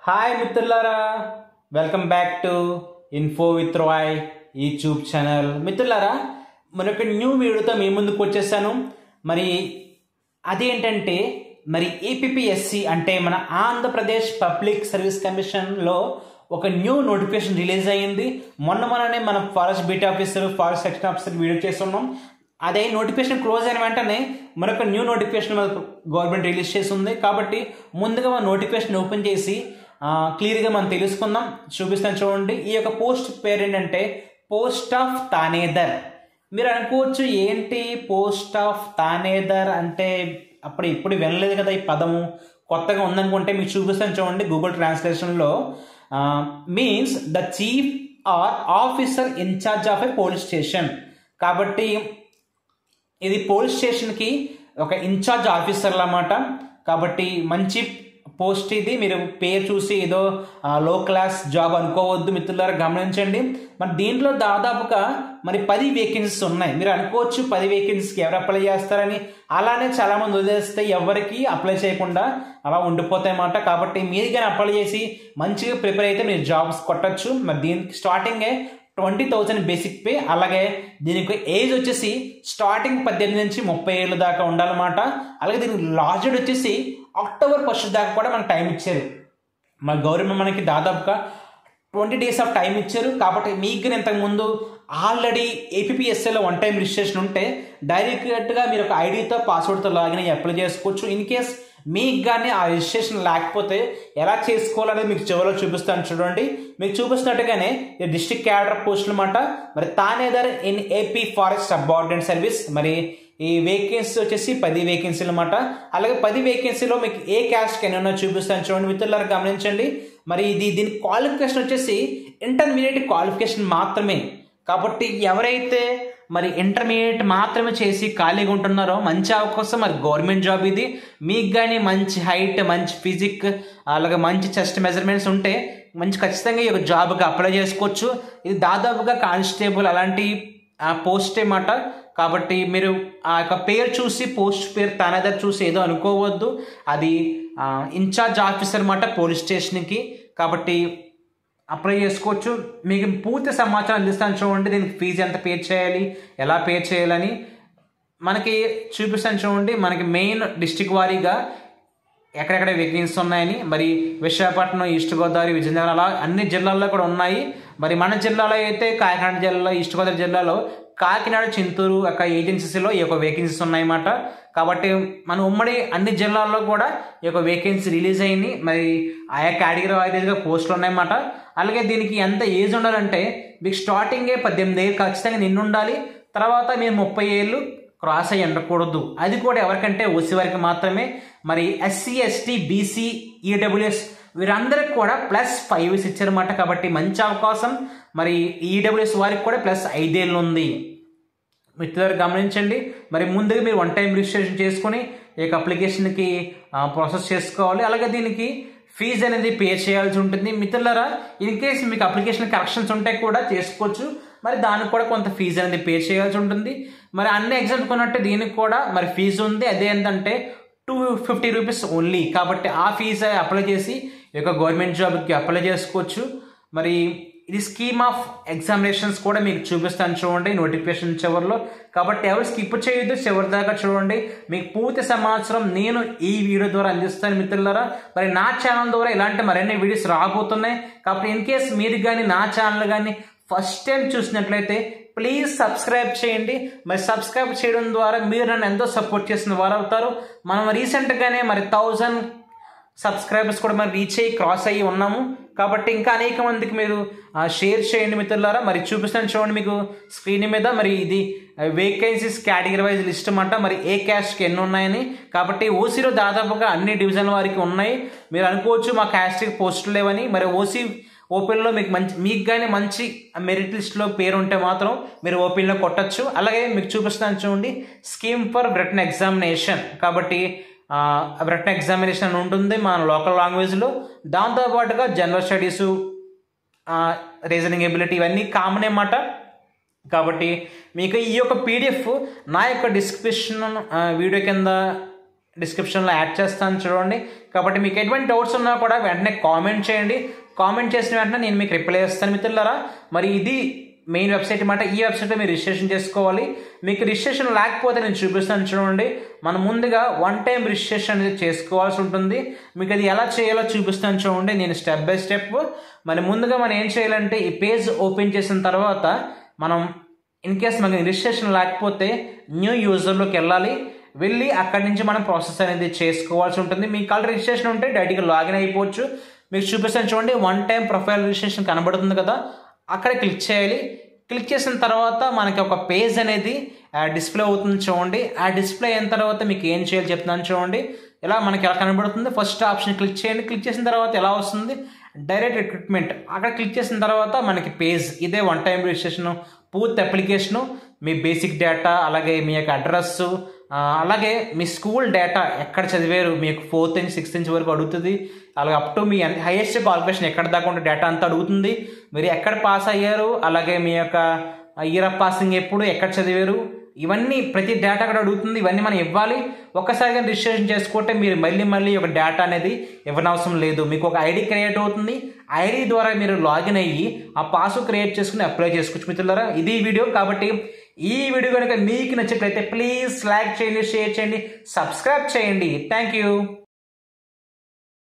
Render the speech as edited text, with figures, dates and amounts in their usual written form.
Hi మిత్రులారా, welcome back to info with Rai YouTube channel. మిత్రులారా, మరొక న్యూ వీడియోతో మీ ముందుకు వచ్చేసాను. మరి అదేంటంటే ఏపీఎస్సి అంటే మన ఆంధ్రప్రదేశ్ పబ్లిక్ సర్వీస్ కమిషన్లో ఒక న్యూ నోటిఫికేషన్ రిలీజ్ అయ్యింది. మొన్ననే మనం forest beat officer, forest section officer video చేస్తున్నాం. అదే నోటిఫికేషన్ క్లోజ్ అయిన వెంటనే మరొక న్యూ నోటిఫికేషన్ గవర్నమెంట్ రిలీజ్ చేస్తుంది. కాబట్టి ముందుగా మన నోటిఫికేషన్ ఓపెన్ చేసి క్లియర్గా మనం తెలుసుకుందాం. చూపిస్తాను చూడండి. ఈ యొక్క పోస్ట్ పేరు ఏంటంటే పోస్ట్ ఆఫ్ థానేదర్. మీరు అనుకోవచ్చు ఏంటి పోస్ట్ ఆఫ్ థానేదర్ అంటే, ఇప్పుడు వినలేదు కదా ఈ పదము, కొత్తగా ఉందనుకుంటే మీకు చూపిస్తాను చూడండి. గూగుల్ ట్రాన్స్లేషన్లో means the chief or officer in charge of a police station. కాబట్టి ఇది పోలీస్ స్టేషన్కి ఒక ఇన్ఛార్జ్ ఆఫీసర్ అన్నమాట. కాబట్టి మంచి పోస్ట్ ఇది. మీరు పేరు చూసి ఏదో లో క్లాస్ జాబ్ అనుకోవద్దు మిత్రులారా, గమనించండి. మరి దీంట్లో దాదాపుగా 10 వేకెన్సీస్ ఉన్నాయి. మీరు అనుకోవచ్చు 10 వేకెన్సీకి ఎవరు అప్లై చేస్తారని. అలానే చాలామంది వదిలేస్తే ఎవరికి అప్లై చేయకుండా అలా ఉండిపోతాయి అన్నమాట. కాబట్టి మీరు కానీ అప్లై చేసి మంచిగా ప్రిపేర్ అయితే మీరు జాబ్స్ కొట్టచ్చు. మరి దీనికి స్టార్టింగే 20,000 బేసిక్ పే. అలాగే దీనికి ఏజ్ వచ్చేసి స్టార్టింగ్ 18 నుంచి 30 ఏళ్ళ దాకా ఉండాలన్నమాట. అలాగే దీనికి లాస్ట్ డేట్ వచ్చేసి అక్టోబర్ 1 దాకా కూడా మనకు టైం ఇచ్చారు. మన గవర్నమెంట్ మనకి దాదాపుగా 20 డేస్ ఆఫ్ టైం ఇచ్చారు. కాబట్టి మీకు ఇంతకుముందు ఆల్రెడీ ఏపీఎస్సీలో 1 టైం రిజిస్ట్రేషన్ ఉంటే డైరెక్ట్గా మీరు ఒక ఐడితో పాస్వర్డ్తో లాగిన్ అయ్యి అప్లై చేసుకోవచ్చు. ఇన్ కేస్ మీకు కానీ ఆ రిజిస్ట్రేషన్ లేకపోతే ఎలా చేసుకోవాలనేది మీకు చివరిలో చూపిస్తాను చూడండి. మీకు చూపిస్తున్నట్టుగానే ఈ డిస్ట్రిక్ట్ క్యాడర్ పోస్టులు అన్నమాట. మరి Thanedar in AP forest subordinate service. మరి ఈ వేకెన్సీ వచ్చేసి 10 వేకెన్సీలు అన్నమాట. అలాగే 10 వేకెన్సీలో మీకు ఏ క్యాస్ట్ ఎన్నో చూపిస్తాను చూడండి మిత్రులారా, గమనించండి. మరి దీని క్వాలిఫికేషన్ వచ్చేసి ఇంటర్మీడియట్ క్వాలిఫికేషన్ మాత్రమే. కాబట్టి ఎవరైతే ఇంటర్మీడియట్ మాత్రమే చేసి ఖాళీగా ఉంటున్నారో మంచి అవకాశం. మరి గవర్నమెంట్ జాబ్ ఇది. మీకు కానీ మంచి హైట్, మంచి ఫిజిక్, అలాగే మంచి చెస్ట్ మెజర్మెంట్స్ ఉంటే ఖచ్చితంగా ఈ యొక్క జాబ్కి అప్లై చేసుకోవచ్చు. ఇది దాదాపుగా కానిస్టేబుల్ అలాంటి పోస్ట్ అన్నమాట. కాబట్టి మీరు ఆ యొక్క పేరు చూసి, పోస్ట్ పేరు థానేదర్ చూసి ఏదో అనుకోవద్దు. అది ఇన్ఛార్జ్ ఆఫీసర్ అన్నమాట పోలీస్ స్టేషన్కి. కాబట్టి అప్లై చేసుకోవచ్చు. మీకు పూర్తి సమాచారం అందిస్తాను చూడండి. దీనికి ఫీజు ఎంత పే చేయాలి, ఎలా పే చేయాలని మనకి చూపిస్తాను చూడండి. మనకి మెయిన్ డిస్టిక్ వారీగా ఎక్కడెక్కడ వేకెన్సీస్ ఉన్నాయని. మరి విశాఖపట్నం, ఈస్ట్ గోదావరి, విజయనగరం అలా అన్ని జిల్లాల్లో కూడా ఉన్నాయి. మరి మన జిల్లాలో అయితే కాకినాడ జిల్లాలో, ఈస్ట్ గోదావరి జిల్లాలో కాకినాడ, చింతూరు యొక్క ఏజెన్సీస్లో ఈ యొక్క వేకెన్సీస్ ఉన్నాయన్నమాట. కాబట్టి మన ఉమ్మడి అన్ని జిల్లాల్లో కూడా ఈ యొక్క వేకెన్సీ రిలీజ్ అయింది. మరి ఆయా కేటగిరీ వైజ్గా పోస్టులు ఉన్నాయన్నమాట. అలాగే దీనికి ఎంత ఏజ్ ఉండాలంటే మీకు స్టార్టింగే 18 ఏళ్ళు ఖచ్చితంగా నిండి ఉండాలి. తర్వాత మీరు 30 ఏళ్ళు క్రాస్ అయ్యి ఉండకూడదు. అది కూడా ఎవరికంటే ఓసీ వారికి మాత్రమే. మరి ఎస్సీ, ఎస్టీ, బీసీ, ఈడబ్ల్యూఎస్ వీరందరికి కూడా +5 ఇచ్చారన్నమాట. కాబట్టి మంచి అవకాశం. మరి ఈడబ్ల్యూఎస్ వారికి కూడా +5 ఏళ్ళు ఉంది. మిత్రులారా, గమనించండి. మరి ముందుగా మీరు 1 టైం రిజిస్ట్రేషన్ చేసుకుని ఈ యొక్క అప్లికేషన్కి ప్రాసెస్ చేసుకోవాలి. అలాగే దీనికి ఫీజు అనేది పే చేయాల్సి ఉంటుంది మిత్రులారా. ఇన్ కేసు మీకు అప్లికేషన్ కరెక్షన్స్ ఉంటే కూడా చేసుకోవచ్చు. మరి దానికి కూడా కొంత ఫీజు అనేది పే చేయాల్సి ఉంటుంది. మరి అన్ని ఎగ్జామ్స్ కొన్నట్టే దీనికి కూడా ఫీజు ఉంది. అదే ఏంటంటే 250 రూపీస్ ఓన్లీ. కాబట్టి ఆ ఫీజు అప్లై చేసి ఈ యొక్క గవర్నమెంట్ జాబ్కి అప్లై చేసుకోవచ్చు. మరి ఇది స్కీమ్ ఆఫ్ ఎగ్జామినేషన్స్ కూడా మీకు చూపిస్తాను చూడండి నోటిఫికేషన్ చివరిలో. కాబట్టి ఎవరు స్కిప్ చేయొద్దు, చివరి దాకా చూడండి. మీకు పూర్తి సమాచారం నేను ఈ వీడియో ద్వారా అందిస్తాను మిత్రులారా. మరి నా ఛానల్ ద్వారా ఇలాంటి మరిన్ని వీడియోస్ రాబోతున్నాయి. కాబట్టి ఇన్ కేస్ మీరు కానీ నా ఛానల్ కానీ ఫస్ట్ టైం చూసినట్లయితే ప్లీజ్ సబ్స్క్రైబ్ చేయండి. మరి సబ్స్క్రైబ్ చేయడం ద్వారా మీరు నన్ను ఎంతో సపోర్ట్ చేసిన వారు అవుతారు. మనం రీసెంట్గానే 1000 సబ్స్క్రైబర్స్ కూడా రీచ్ అయ్యి క్రాస్ అయ్యి ఉన్నాము. కాబట్టి ఇంకా అనేక మందికి మీరు షేర్ చేయండి మిత్రులారా. మరి చూపిస్తాను చూడండి మీకు స్క్రీన్ మీద. మరి ఇది వేకెన్సీస్ కేటగిరీ వైజ్ లిస్ట్ అన్నమాట. మరి ఏ క్యాస్ట్కి ఎన్ని ఉన్నాయని. కాబట్టి ఓసీలో దాదాపుగా అన్ని డివిజన్ వారికి ఉన్నాయి. మీరు అనుకోవచ్చు మా క్యాస్ట్కి పోస్టులు లేవని. మరి ఓపెన్లో మీకు కానీ మంచి మెరిట్ లిస్ట్లో పేరు ఉంటే మాత్రం మీరు ఓపెన్లో కొట్టచ్చు. అలాగే మీకు చూపిస్తాను చూడండి స్కీమ్ ఫర్ రిటన్ ఎగ్జామినేషన్. కాబట్టి రిటన్ ఎగ్జామినేషన్ ఉంటుంది మన లోకల్ లాంగ్వేజ్లో. దాంతోపాటుగా జనరల్ స్టడీసు, రీజనింగ్ ఎబిలిటీ ఇవన్నీ కామన్ అన్నమాట. కాబట్టి మీకు ఈ యొక్క పీడిఎఫ్ నా యొక్క డిస్క్రిప్షన్ వీడియో కింద డిస్క్రిప్షన్లో యాడ్ చేస్తాను చూడండి. కాబట్టి మీకు ఎటువంటి డౌట్స్ ఉన్నా కూడా వెంటనే కామెంట్ చేయండి. కామెంట్ చేసిన వెంటనే నేను మీకు రిప్లై చేస్తాను మిత్రులారా. మరి ఇది మెయిన్ వెబ్సైట్ అన్నమాట. ఈ వెబ్సైట్లో మీరు రిజిస్ట్రేషన్ చేసుకోవాలి. మీకు రిజిస్ట్రేషన్ లేకపోతే నేను చూపిస్తాను చూడండి. మనం ముందుగా 1 టైం రిజిస్ట్రేషన్ అనేది చేసుకోవాల్సి ఉంటుంది. మీకు అది ఎలా చేయాలో చూపిస్తాను చూడండి, నేను స్టెప్ బై స్టెప్. మరి ముందుగా మనం ఏం చేయాలంటే ఈ పేజ్ ఓపెన్ చేసిన తర్వాత మనం ఇన్ కేస్ మనకి రిజిస్ట్రేషన్ లేకపోతే న్యూ యూజర్లోకి వెళ్ళి అక్కడి నుంచి మనం ప్రాసెస్ అనేది చేసుకోవాల్సి ఉంటుంది. మీకు ఆల్రెడీ రిజిస్ట్రేషన్ ఉంటే డైరెక్ట్గా లాగిన్ అయిపోవచ్చు. మీకు చూపిస్తాను చూడండి, 1 టైం ప్రొఫైల్ రిజిస్ట్రేషన్ కనబడుతుంది కదా, అక్కడ క్లిక్ చేయాలి. క్లిక్ చేసిన తర్వాత మనకి ఒక పేజ్ అనేది డిస్ప్లే అవుతుంది చూడండి. ఆ డిస్ప్లే అయిన తర్వాత మీకు ఏం చేయాలో చెప్తున్నాను చూడండి. ఇలా మనకి ఎలా కనబడుతుంది, ఫస్ట్ ఆప్షన్ క్లిక్ చేయండి. క్లిక్ చేసిన తర్వాత ఎలా వస్తుంది, డైరెక్ట్ రిక్రూట్మెంట్. అక్కడ క్లిక్ చేసిన తర్వాత మనకి పేజ్ ఇదే 1 టైం రిజిస్ట్రేషన్ పూర్తి అప్లికేషను. మీ బేసిక్ డేటా, అలాగే మీ యొక్క అడ్రస్సు, అలాగే మీ స్కూల్ డేటా ఎక్కడ చదివారు, మీకు 4th నుంచి 6th నుంచి వరకు అడుగుతుంది. అలాగే up to me highest qualification ఎక్కడ దాకా ఉంటే డేటా అంతా అడుగుతుంది. మీరు ఎక్కడ పాస్ అయ్యారు, అలాగే మీ యొక్క ఇయర్ ఆఫ్ పాసింగ్ ఎప్పుడు, ఎక్కడ చదివారు, ఇవన్నీ ప్రతి డేటా కూడా అడుగుతుంది. ఇవన్నీ మనం ఇవ్వాలి. ఒక్కసారిగా రిజిస్ట్రేషన్ చేసుకుంటే మీరు మళ్ళీ ఒక డేటా అనేది ఇవ్వనవసరం లేదు. మీకు ఒక ఐడి క్రియేట్ అవుతుంది. ఐడి ద్వారా మీరు లాగిన్ అయ్యి ఆ పాస్వర్డ్ క్రియేట్ చేసుకుని అప్లై చేసుకోవచ్చు మిత్రులారా. ఇది వీడియో. కాబట్టి ఈ వీడియో కనుక మీకు నచ్చినట్లయితే ప్లీజ్ లైక్ చేయండి, షేర్ చేయండి, సబ్స్క్రైబ్ చేయండి. Thank you.